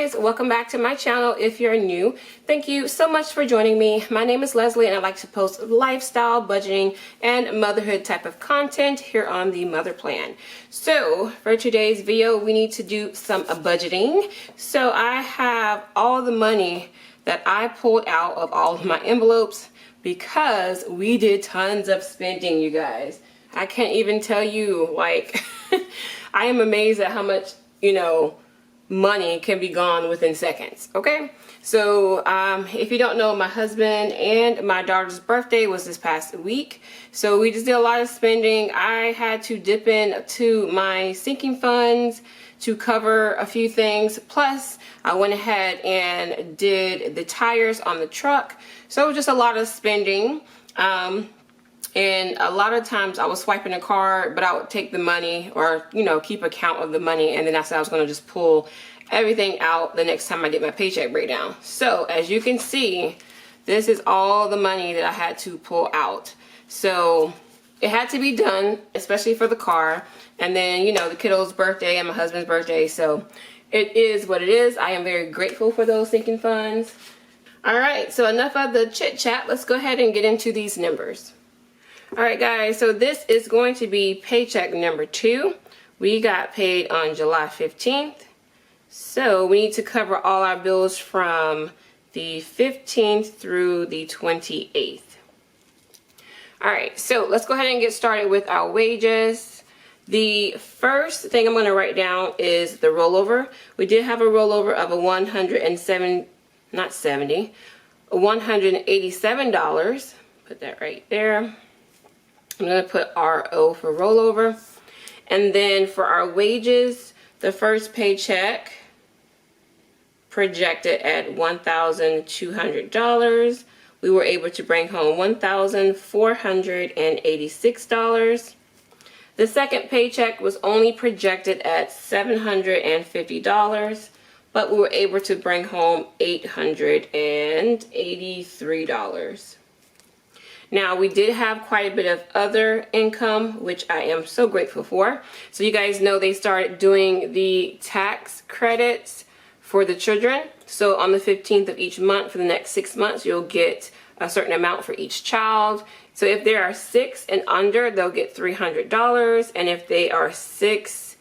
guys, welcome back to my channel. If you're new, thank you so much for joining me. My name is Leslie and I like to post lifestyle, budgeting, and motherhood type of content here on the Mother Plan. So for today's video, we need to do some budgeting. So I have all the money that I pulled out of all of my envelopes because we did tons of spending, you guys. I can't even tell you, like, I am amazed at how much, money can be gone within seconds. Okay, so if you don't know, my husband and my daughter's birthday was this past week, so we just did a lot of spending. I had to dip in to my sinking funds to cover a few things, plus I went ahead and did the tires on the truck, so it was just a lot of spending. And a lot of times I was swiping a card, but I would take the money or, keep account of the money. And then I said I was going to just pull everything out the next time I did my paycheck breakdown. So as you can see, this is all the money that I had to pull out. So it had to be done, especially for the car. And then, the kiddo's birthday and my husband's birthday. So it is what it is. I am very grateful for those sinking funds. All right, so enough of the chit chat. Let's go ahead and get into these numbers. Alright guys, so this is going to be paycheck number 2. We got paid on July 15th. So we need to cover all our bills from the 15th through the 28th. Alright, so let's go ahead and get started with our wages. The first thing I'm going to write down is the rollover. We did have a rollover of $187. Put that right there. I'm going to put RO for rollover. And then for our wages, the first paycheck projected at $1,200. We were able to bring home $1,486. The second paycheck was only projected at $750, but we were able to bring home $883. Now, we did have quite a bit of other income, which I am so grateful for. So you guys know they started doing the tax credits for the children. So on the 15th of each month for the next 6 months, you'll get a certain amount for each child. So if they are 6 and under, they'll get $300. And if they are 6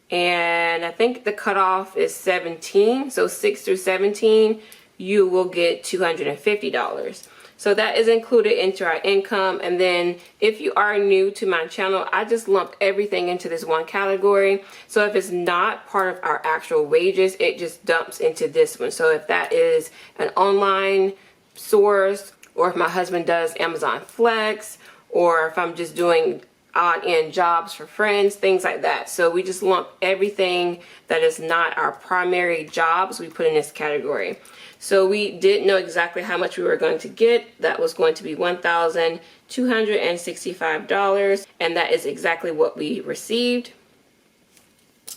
and I think the cutoff is 17, so 6 through 17, you will get $250. So that is included into our income. And then if you are new to my channel, I just lumped everything into this one category. So if it's not part of our actual wages, it just dumps into this one. So if that is an online source, or if my husband does Amazon Flex, or if I'm just doing odd end jobs for friends, things like that. So we just lump everything that is not our primary jobs, we put in this category. So we did know exactly how much we were going to get. That was going to be $1,265, and that is exactly what we received.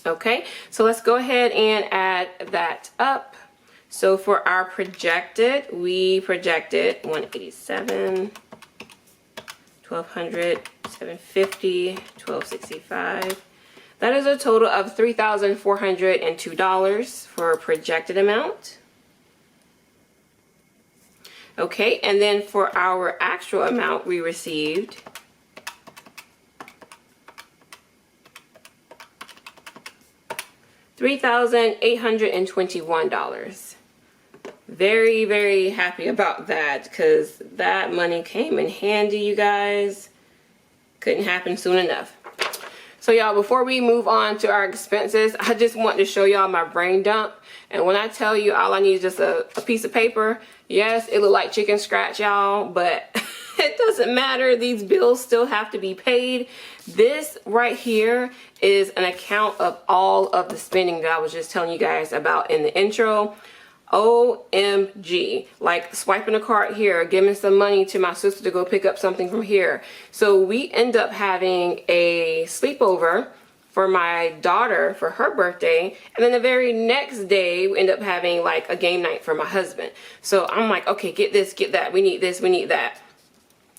Okay, so let's go ahead and add that up. So for our projected, we projected 187, 1,200, 750, 1,265. That is a total of $3,402 for a projected amount. Okay, and then for our actual amount we received, $3,821. Very, very happy about that because that money came in handy, you guys. Couldn't happen soon enough. So y'all, before we move on to our expenses, I just want to show y'all my brain dump. And when I tell you all I need is just a piece of paper, yes, it look like chicken scratch, y'all, but it doesn't matter. These bills still have to be paid. This right here is an account of all of the spending that I was just telling you guys about in the intro. OMG, like swiping a card here, giving some money to my sister to go pick up something from here. So we end up having a sleepover for my daughter for her birthday, and then the very next day we end up having like a game night for my husband. So I'm like, okay, get this, get that, we need this, we need that.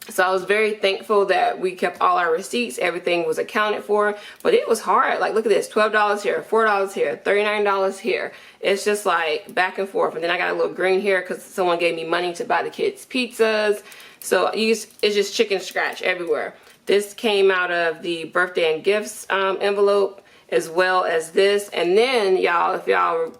So I was very thankful that we kept all our receipts. Everything was accounted for, but it was hard. Like, look at this, $12 here, $4 here, $39 here. It's just like back and forth. And then I got a little green here because someone gave me money to buy the kids pizzas. So it's just chicken scratch everywhere. This came out of the birthday and gifts envelope, as well as this. And then y'all, if y'all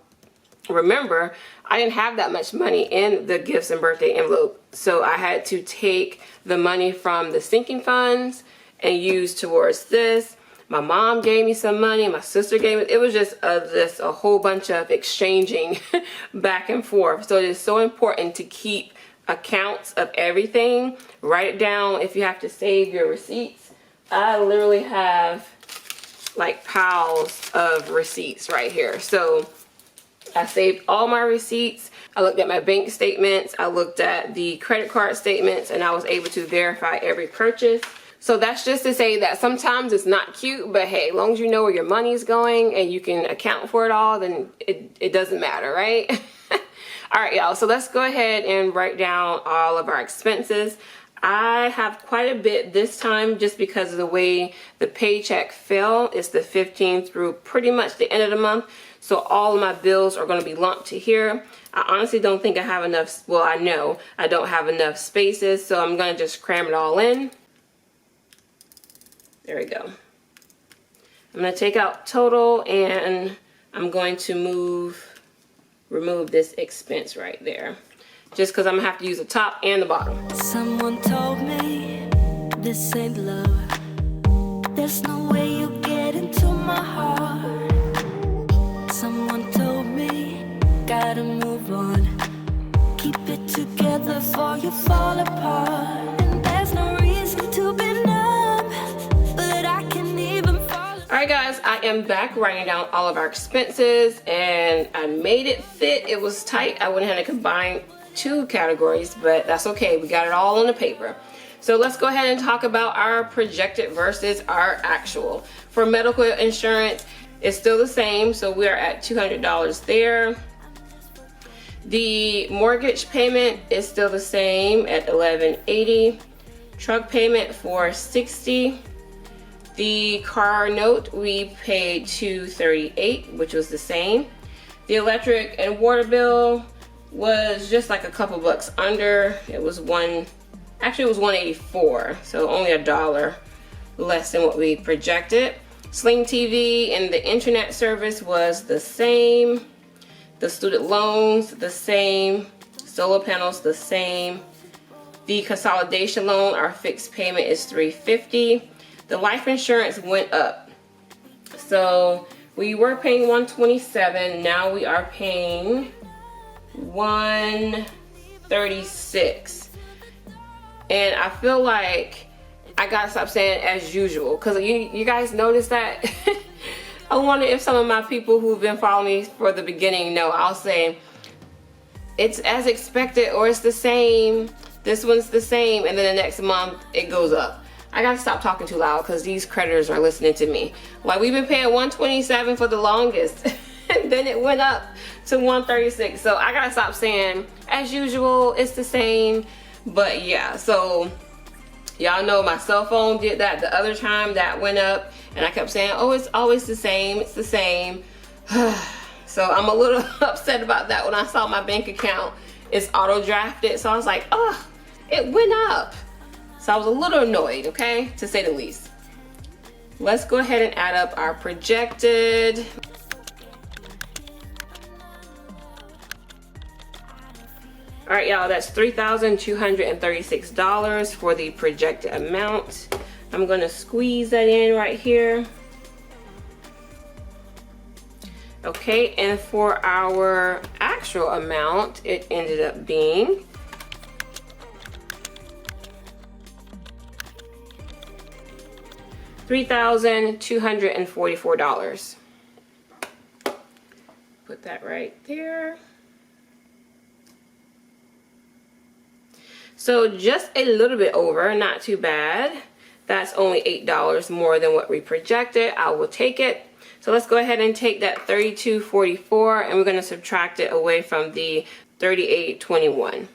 remember, I didn't have that much money in the gifts and birthday envelope. So I had to take the money from the sinking funds and use towards this. My mom gave me some money. My sister gave me. It was just a whole bunch of exchanging back and forth. So it is so important to keep accounts of everything. Write it down if you have to save your receipts. I literally have like piles of receipts right here. So I saved all my receipts. I looked at my bank statements. I looked at the credit card statements, and I was able to verify every purchase. So that's just to say that sometimes it's not cute, but hey, as long as you know where your money is going and you can account for it all, then it doesn't matter, right? All right, y'all, so let's go ahead and write down all of our expenses. I have quite a bit this time just because of the way the paycheck fell. It's the 15th through pretty much the end of the month. So all of my bills are going to be lumped to here. I honestly don't think I have enough. Well, I know I don't have enough spaces, so I'm going to just cram it all in. There we go. I'm going to take out total, and I'm going to remove this expense right there. Just because I'm going to have to use the top and the bottom. Someone told me this ain't love. There's no way you get into my heart. Someone told me, gotta move on. Keep it together before you fall apart. And there's no reason to be numb, but I can even fall. Alright guys, I am back writing down all of our expenses, and I made it fit. It was tight. I went ahead and combined two categories, but that's okay. We got it all on the paper. So let's go ahead and talk about our projected versus our actual. For medical insurance, it's still the same, so we're at $200 there. The mortgage payment is still the same at $1,180. Truck payment for $60. The car note we paid $238, which was the same. The electric and water bill was just like a couple bucks under. It was $184, so only $1 less than what we projected. Sling TV and the internet service was the same. The student loans, the same. Solar panels, the same. The consolidation loan, our fixed payment is $350. The life insurance went up. So we were paying $127. Now we are paying $136. And I feel like I gotta stop saying as usual, because you guys notice that? I wonder if some of my people who've been following me for the beginning know. I'll say it's as expected, or it's the same. This one's the same, and then the next month it goes up. I gotta stop talking too loud because these creditors are listening to me. Like, we've been paying $127 for the longest, and then it went up to $136. So I gotta stop saying as usual, it's the same. But yeah, so y'all know my cell phone did that the other time. That went up, and I kept saying, oh, it's always the same, it's the same. So I'm a little upset about that. When I saw my bank account, it's auto drafted, so I was like, oh, it went up. So I was a little annoyed, okay, to say the least. Let's go ahead and add up our projected. All right, y'all, that's $3,236 for the projected amount. I'm gonna squeeze that in right here. Okay, and for our actual amount, it ended up being $3,244. Put that right there. So just a little bit over, not too bad. That's only $8 more than what we projected. I will take it. So let's go ahead and take that $32.44, and we're going to subtract it away from the $38.21.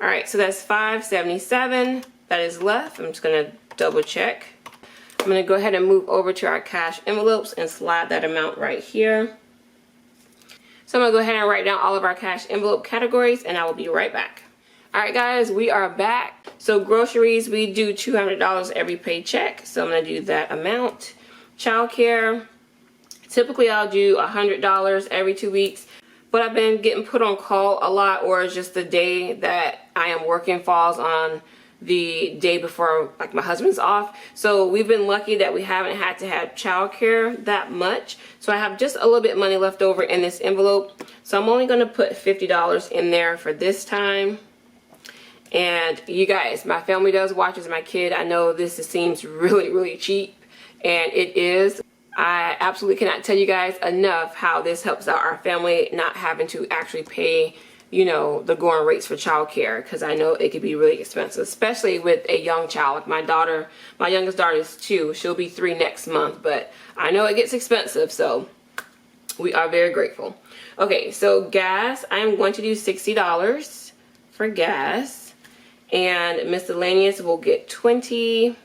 All right, so that's $577 that is left. I'm just gonna double check. I'm gonna go ahead and move over to our cash envelopes and slide that amount right here. So I'm gonna go ahead and write down all of our cash envelope categories, and I will be right back. All right, guys, we are back. So groceries, we do $200 every paycheck. So I'm gonna do that amount. Childcare, typically I'll do $100 every 2 weeks, but I've been getting put on call a lot, or it's just the day that I am working falls on the day before like my husband's off. So we've been lucky that we haven't had to have childcare that much. So I have just a little bit of money left over in this envelope. So I'm only gonna put $50 in there for this time. And you guys, my family does watch as my kid. I know this seems really cheap, and it is. I absolutely cannot tell you guys enough how this helps out our family, not having to actually pay, you know, the going rates for childcare, because I know it could be really expensive, especially with a young child. Like my youngest daughter is 2. She'll be 3 next month, but I know it gets expensive, so we are very grateful. Okay, so gas, I'm going to do $60 for gas. And miscellaneous will get 20.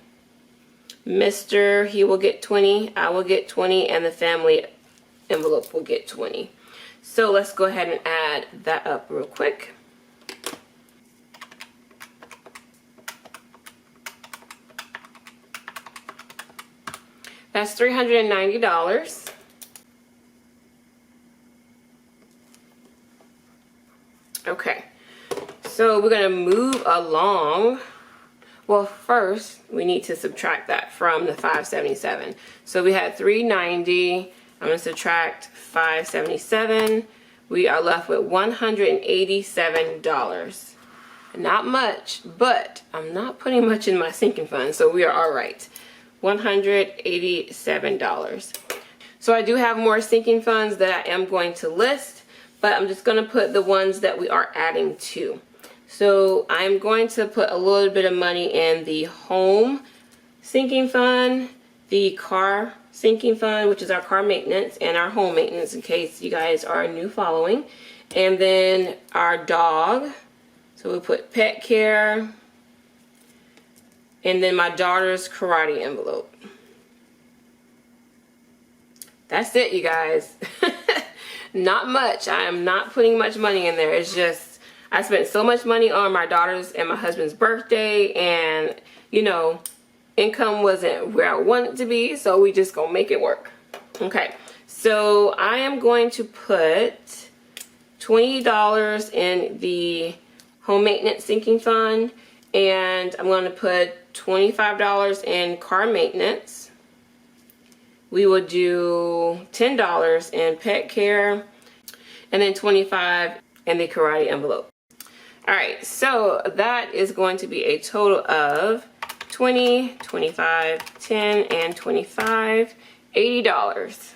Mr. he will get 20. I will get 20, and the family envelope will get 20. So let's go ahead and add that up real quick. That's $390. Okay. So we're going to move along. Well, first we need to subtract that from the $577. So we had $390. I'm going to subtract $577. We are left with $187. Not much, but I'm not putting much in my sinking fund, so we are all right. $187. So I do have more sinking funds that I am going to list, but I'm just going to put the ones that we are adding to. So I'm going to put a little bit of money in the home sinking fund, the car sinking fund, which is our car maintenance, and our home maintenance, in case you guys are new following. And then our dog. So we'll put pet care. And then my daughter's karate envelope. That's it, you guys. Not much. I am not putting much money in there. It's just I spent so much money on my daughter's and my husband's birthday, and you know, income wasn't where I wanted it to be, so we just gonna make it work. Okay, so I am going to put $20 in the home maintenance sinking fund, and I'm going to put $25 in car maintenance. We will do $10 in pet care, and then $25 in the karate envelope. Alright, so that is going to be a total of $20, $25, $10, and $25, $80.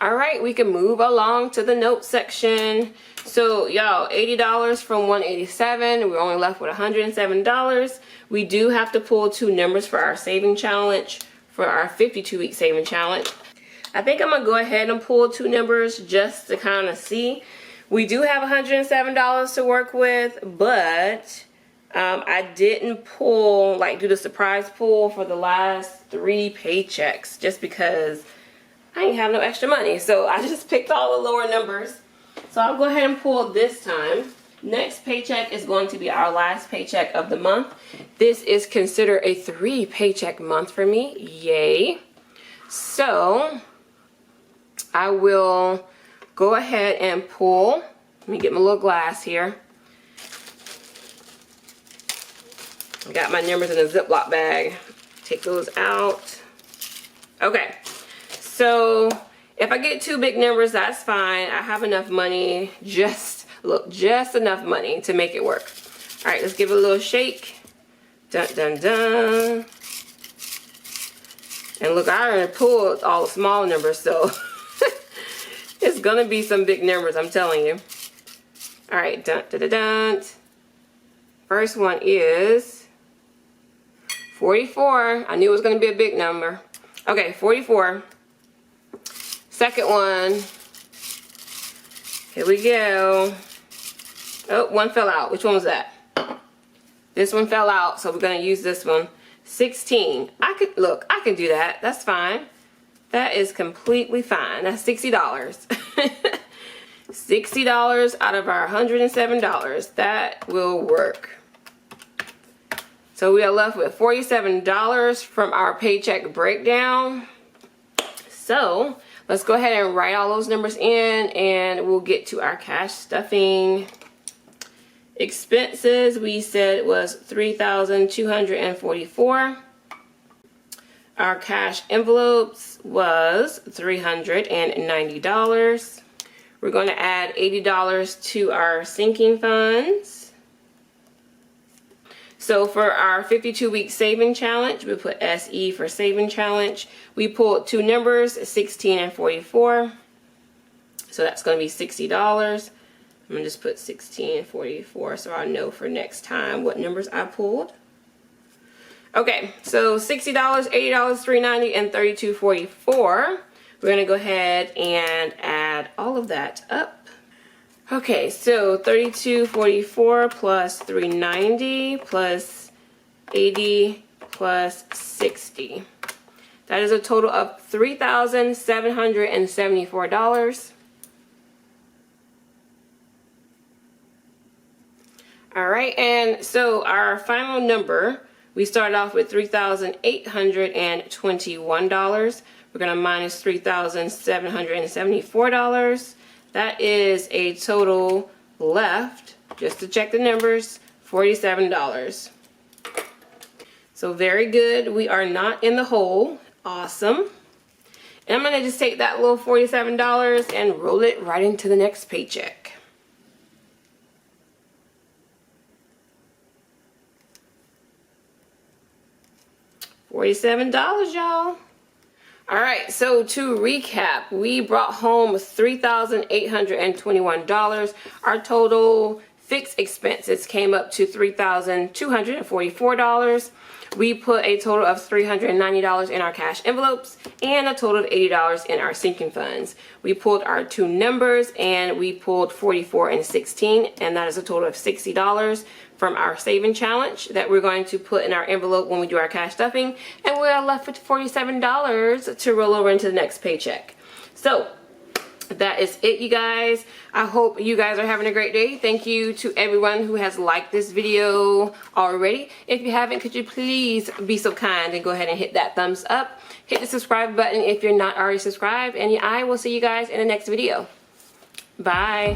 Alright, we can move along to the notes section. So y'all, $80 from $187, we're only left with $107. We do have to pull 2 numbers for our saving challenge, for our 52-week saving challenge. I think I'm going to go ahead and pull 2 numbers just to kind of see. We do have $107 to work with, but I didn't pull, like do the surprise pull for the last 3 paychecks just because I ain't have no extra money. So I just picked all the lower numbers. So I'll go ahead and pull this time. Next paycheck is going to be our last paycheck of the month. This is considered a 3 paycheck month for me. Yay. So I will go ahead and pull. Let me get my little glass here. I got my numbers in a Ziploc bag. Take those out. Okay, so if I get 2 big numbers, that's fine. I have enough money, just enough money to make it work. All right, let's give it a little shake. Dun dun dun. And look, I already pulled all the small numbers, so it's gonna be some big numbers, I'm telling you. All right, dun dun dun dun. First one is 44. I knew it was gonna be a big number. Okay, 44. Second one. Here we go. Oh, one fell out. Which one was that? This one fell out, so we're going to use this one. 16. I can do that. That's fine. That is completely fine. That's $60. $60 out of our $107. That will work. So we are left with $47 from our paycheck breakdown. So let's go ahead and write all those numbers in, and we'll get to our cash stuffing. Expenses, we said, was $3,244. Our cash envelopes was $390. We're going to add $80 to our sinking funds. So for our 52-week saving challenge, we put SE for saving challenge. We pulled two numbers, 16 and 44. So that's going to be $60. I'm going to just put 16 and 44 so I know for next time what numbers I pulled. Okay, so $60, $80, $390, and $32.44. We're going to go ahead and add all of that up. Okay, so $32.44 plus $390 plus $80 plus $60. That is a total of $3,774. All right, and so our final number, we started off with $3,821. We're going to minus $3,774. That is a total left, just to check the numbers, $47. So very good. We are not in the hole. Awesome. And I'm going to just take that little $47 and roll it right into the next paycheck. $47, y'all. All right, so to recap, we brought home $3,821. Our total fixed expenses came up to $3,244. We put a total of $390 in our cash envelopes and a total of $80 in our sinking funds. We pulled our two numbers, and we pulled 44 and 16, and that is a total of $60 from our saving challenge that we're going to put in our envelope when we do our cash stuffing, and we are left with $47 to roll over into the next paycheck. So that is it, you guys. I hope you guys are having a great day. Thank you to everyone who has liked this video already. If you haven't, could you please be so kind and go ahead and hit that thumbs up. Hit the subscribe button if you're not already subscribed, and I will see you guys in the next video. Bye.